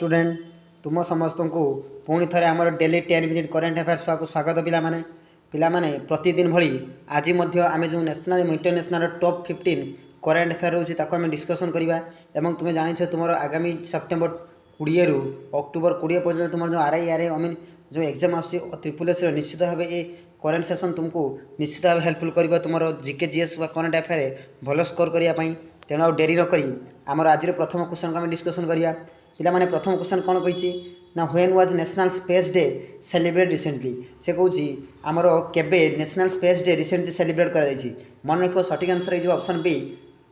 Student तुम समस्त को पुणी थे आम डेली 10 मिनिट करेन्ट अफेयर्स को स्वागत पिलाने प्रतिदिन भली आज आम जो national international top 15 current affair रोचे आम डिस्कसन करवा। तुम्हें जान तुम आगामी सेप्टेम्बर 20 रु अक्टोबर 20 पर्यटन तुम जो आरआई आई मीन जो एग्जाम आस निश्चित भाव ये करेन्ट सेसन तुमको निश्चित भाव हेल्पफुल कर तुम जीके जीएस करेन्ट अफेयर भल स्कोर करने। तेणु आउ डेरी नक आमर आज प्रथम क्वेश्चन को आम डिस्कसन करवा। पिलाने प्रथम क्वेश्चन कौन कही ना when was national space day celebrate recently से कहूँ आमर केबे national space day recently celebrate कर मन रख सठिक आंसर हो ऑप्शन बी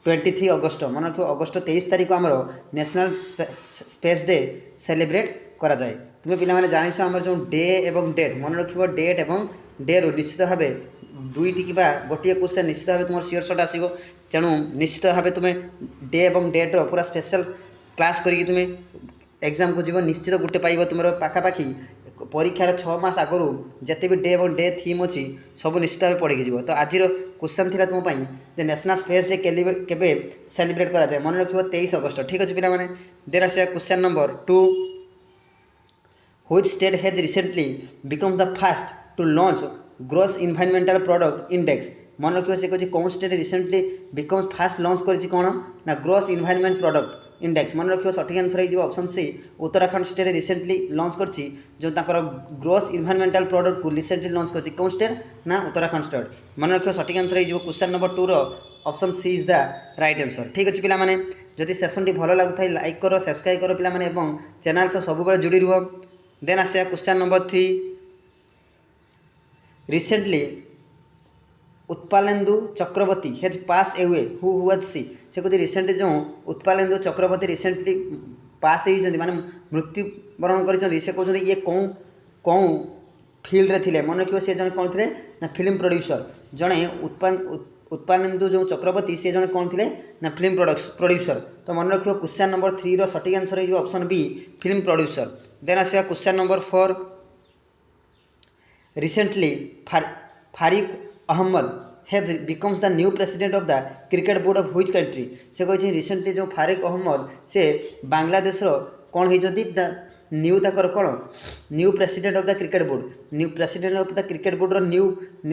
23 अगस्त। मन रख अगस्त 23 तारीख आमर नेशनल स्पेस डे सेलिब्रेट करा जाए। तुम्हें पिलाने जान आमर जो डे एवं डेट मन रख डेट एवं डे रु निश्चित भाव दुईटी कि गोटे क्वेश्चन निश्चित भाव तुम सियोर सट आसो। तेणु निश्चित भाव तुम्हें डे एवं डेट रो पूरा स्पेशल क्लास करके तुम्हें एग्जाम को जीव निश्चित गोटे पाइब। तुम पाखापाखि परीक्षार 6 मास आगु जिते भी डे और डे थीम अच्छी सब निश्चित भाव पढ़ी जीव। तो आज क्वेश्चन थी तुम नेशनल स्पेस डे केबे सेलिब्रेट करा जाए मन रख 23 अगस्त। ठीक अच्छे पिला देन आस question number 2 which state has recently become the first to launch gross environmental product index. मन रखिए से कहे कौन state recently become first launch कर कौन ना ग्रोस इन्वायरमेंट प्रोडक्ट इंडेक्स। मन रखिए सठिक आंसर हो option C Uttarakhand state recently launch कर जो ग्रोस इन्वायरमेंटल प्रोडक्ट को रिसेंटली लॉन्च कर कौन स्टेट ना उत्तराखंड स्टेट। मन रखिए सठिक आंसर हो question number 2 option C is the right answer. ठीक अच्छे पिलाने जदि सेसन टी भल लगुता लाइक कर सब्सक्राइब कर पिलाने चैनल सह सब जोड़ी रुह। देन आसिया question number 3 recently Utpalendu Chakraborty has pass away who was सी से कहते रिसेंटली जो उत्पालेंदु चक्रवर्ती रिसेंटली पास होती माने मृत्युवरण कर कहते ये कौन कौन फील्ड रे थिले। मन रखिए सी जन कौन थे ना फिल्म प्रोड्यूसर जड़े उत्पालेंदु जो चक्रवर्ती सी जन कौन थे ना फिल्म प्रोड्यूसर। तो मन रखिए क्वेश्चन नंबर 3 रो सठिक आंसर हो option B film producer. Then आसिया question number 4 recently Faruq Ahmed has becomes the new president of the cricket board of which country से कही रिसेंटली जो फारिक अहमद से बांग्लादेश कौन होती न्यू तक कौन new president of the cricket board new president of the cricket board new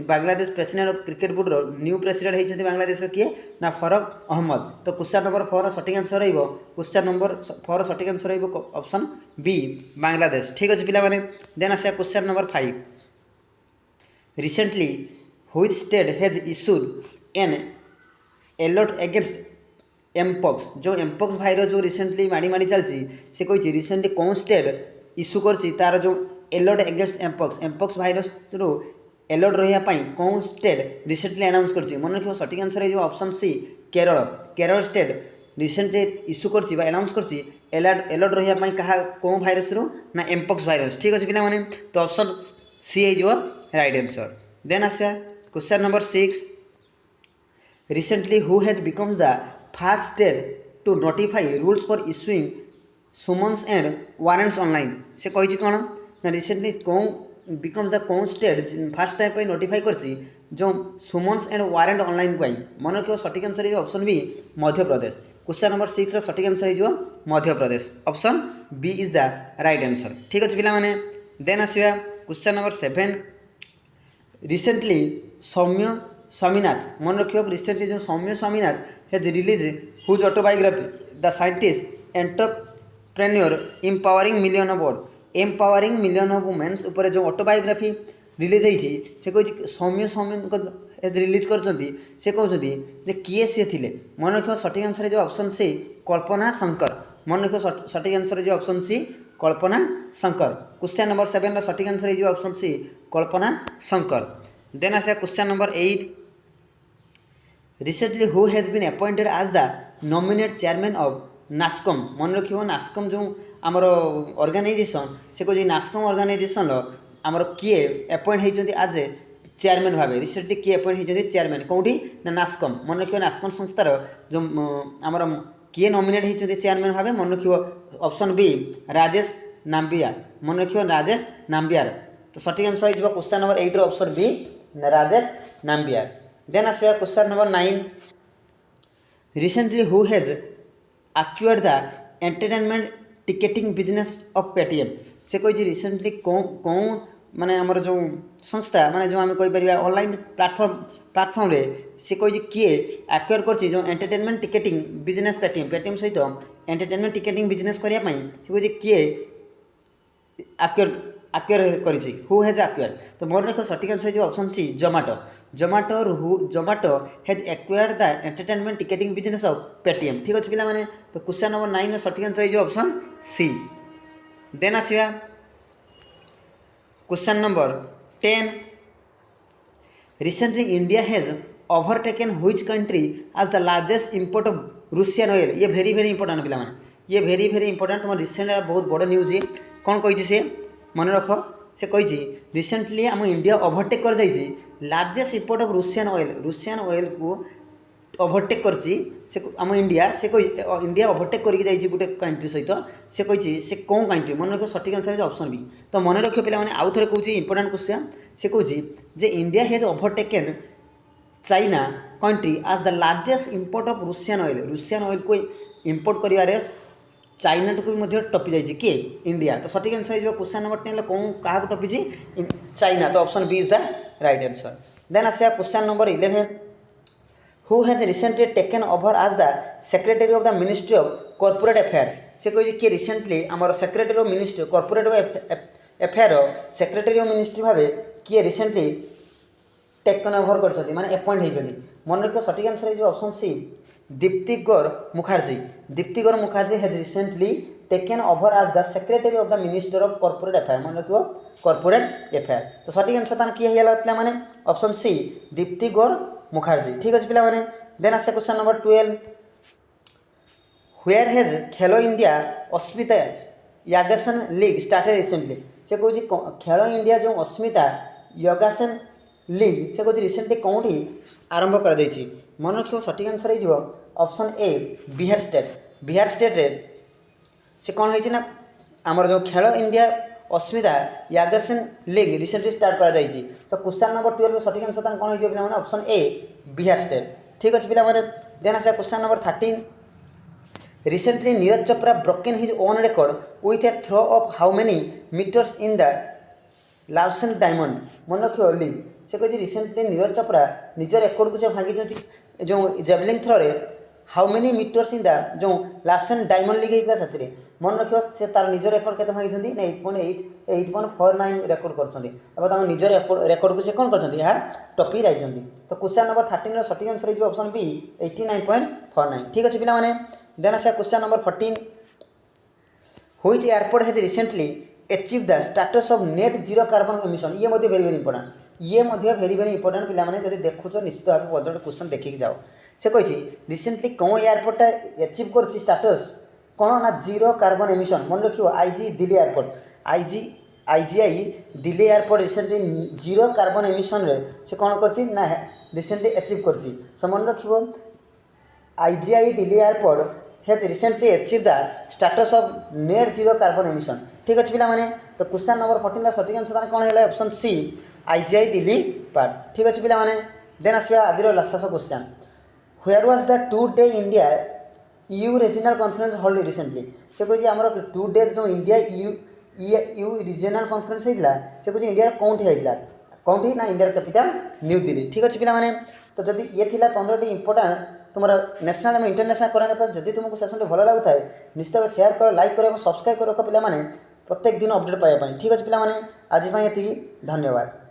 Bangladesh president of cricket board new president होती बांग्लादेश किए ना फारूक अहमद। तो क्वेश्चन नंबर 4 सठिक आंसर हो क्वेश्चन नंबर 4 सठिक आंसर हो ऑप्शन बी बांग्लादेश। ठीक अच्छे पिलाने देन आसिया question number 5 recently which state has issued an alert against mpox जो एमपॉक्स भाइरस जो रिसेंटली माड़ी चलती से कही रिसेंटली कौन स्टेट इश्यू कर तार जो अलर्ट अगेंस्ट एमपॉक्स भाइरस रू अलर्ट रही कौन स्टेट रिसेंटली अनाउंस कर मन रखिए सठिक आंसर हो option C Kerala. Kerala state recently issue कर अनाउंस कर अलर्ट रही क्या कौन भाइरस रू ना एमपॉक्स भाइरस। ठीक अच्छे पिलाने तो ऑप्शन सी हो राइट आंसर। देन आसिया question number 6 recently who has becomes the first state to notify rules for issuing summons and warrants online से कही कौन ना रिसेंटली कौन बिकम्स द कौन स्टेट फर्स्ट टाइम पर नोटिफाई कर जो सुमन्स एंड वारंट ऑनलाइन पाई। मन रखिए सठिक आंसर हो option B Madhya Pradesh. Question number 6 रो सठिक आंसर हो Madhya Pradesh option B is the right answer. ठीक अच्छे पिलाने देन आसिया question number 7 recently Soumya Swaminath. मन रखिए रिसेंटली जो Soumya Swaminath has release whose autobiography the scientist entrepreneur empowering million of womens उपर जो ऑटोबायोग्राफी रिलीज होती से कही सौम्य हैज रिलीज कर से कहते किए सी थे। मन रखिए सठिक आंसर जो ऑप्शन सी कल्पना शंकर। मन रखिए सठिक आंसर जो option C Kalpana Shankar. Question number 7 सठिक आंसर हो option C Kalpana Shankar. Then आस question number 8 recently who has been appointed as the nominate chairman of NASSCOM. मन रखिए नास्कॉम जो आमर ऑर्गेनाइजेशन से कह नास्कॉम ऑर्गेनाइजेशन आमर किए अपॉइंट होती आज ए चेयरमैन भाव रिसेंटली किए अपॉइंट होती चेयरमैन कौटी ना नास्कॉम। मन रखिए नास्कॉम संस्थार जो आमर किए नॉमिनेट होती चेयरमैन भाव मन रखिए ऑप्शन बी राजेश नाम्बियार। मन रखिए राजेश नाम्बियार। तो सठिक आंसर हो question number 8 option B Rajesh Nambiar. Then आस question number 9 recently who has acquired the entertainment ticketing business of Paytm से कही रिसेंटली कौन माने आमर जो संस्था माने जो आम कहीपर ऑनलाइन प्लाटफॉर्म रे से कही किए एक्वायर कर जो एंटरटेनमेंट टिकेटिंग बिजनेस पेटीएम सहित एंटरटेनमेंट टिकेटिंग बिजनेस करने से कही किए एक्वायर करिछि हु हैज एक्वायर तो मोर रख सठिक आंसर जो option C Zomato has acquired the entertainment ticketing business of Paytm ठीक अच्छे पे तो क्वेश्चन नंबर 9 सठिक आंसर जो ऑप्शन सी देन आसवा question number 10 recently India has overtaken which country as the largest import of Russian oil ये very important पे ये वेरी इंपोर्टेंट तुम रिसेंट बहुत बड़ न्यूज ये कौन कही से मन रख से कही रिसेंटली आम इंडिया ओवरटेक कर largest import of Russian oil को ओवरटेक कर आम इंडिया से इंडिया ओवरटेक करके गोटे कंट्री सहित से कही से कौन कंट्री मन रख सठिक आंसर ऑप्शन बी तो मन रख पे आउ थे कौन इंपोर्टेंट क्वेश्चन से कहे India has overtaken China country as the largest import of Russian oil को इंपोर्ट करिवारे चाइना को भी टपी जाइए किए इंडिया तो सठिक आंसर हो क्वेश्चन नंबर 10 कौन क्या टपी चाइना तो option B is the right answer then आसा question number 11 who has recently taken over as the secretary of the ministry of corporate affair से कही किए रिसेंटली आमर secretary of ministry corporate affair secretary of ministry भाव किए recently taken over कर माने appoint होती मन रख सठिक आंसर हो option C दीप्तिगौर Mukherjee has recently taken over as the secretary of the minister of corporate affair मन रख कॉर्पोरेट अफेयर तो सठिक आंसर तान किए पे ऑप्शन सी दीप्तिगौर मुखर्जी ठीक अच्छे पे देन आसे question number 12 where has Khelo India Asmita यागासन league started recently से कह खेलो इंडिया जो अस्मिता योगासन लीग से कह रिसेंटली कौटी आरंभ कर मन रख सठिक आंसर हो ऑप्शन ए बिहार स्टेट रे से कौन है आमर जो खेलो इंडिया अस्मिता यागासन लीग रिसेंटली स्टार्ट कर तो क्वेश्चन नंबर 12 सठिक आंसर कौन हो पे ऑप्शन ए बिहार स्टेट ठीक अच्छे पे देन आसा question number 13 recently Neeraj Chopra broken his own record with a throw of how many meters in the Lausanne diamond मन रखियो लीग से कही रिसेंटली नीरज चोपड़ा निज रेकर्ड को से भांगी जो जेवलिंग थ्रो रे how many meters in the जो लाउसन डायमंड लीग होता से मन रखियो से तार निज रेकर्ड के भांगी 8.49 रेकर्ड कर निज रेकर्ड को से कौन कर टपी जाइए तो क्वेश्चन नंबर 13 सठिक आंसर हो ऑप्शन बी 89.49 ठीक अच्छे पे देन आसा question number 14 which airport has recently achieve the status of net zero carbon emission ये वेरी इंपोर्टेंट ये वेरी इंपोर्टेंट पे जब देखुच निश्चित भाव बदल क्वेश्चन देखिए जाओ से कही रिसेंटली कौन एयरपोर्ट अचीव कर स्टेटस कौन ना जीरो कार्बन एमिशन मन रखियो IG Delhi airport IGI Delhi airport recently zero carbon emission रे से कौन कर रिसेंटली अचीव कर सो मन रखियो IGI Delhi airport has recently achieve the status of net zero carbon emission ठीक अच्छे पे तो क्वेश्चन नंबर 14 सठिक आंसर कौन है option C IGI Delhi part ठीक अच्छे पे देन आसवा आज last question where was the 2-day India EU regional conference hold recently से कही आमर 2 days जो इंडिया EU रीजनल कॉन्फ्रेंस होता से कह इंडिया कौन होता कौन ना इंडिया कैपिटल न्यू दिल्ली ठीक अच्छे पे तो जब ये 15 इंपोर्टाट तुम नेशनल और इंटरनेशनल करंट जब तुमको सेशन भल लगुता है निश्चित भाव सेयार कर लाइक कर सब्सक्राइब कर रख पे प्रत्येक दिन अपडेट पाइबा ठीक अच्छे पे आज ये धन्यवाद।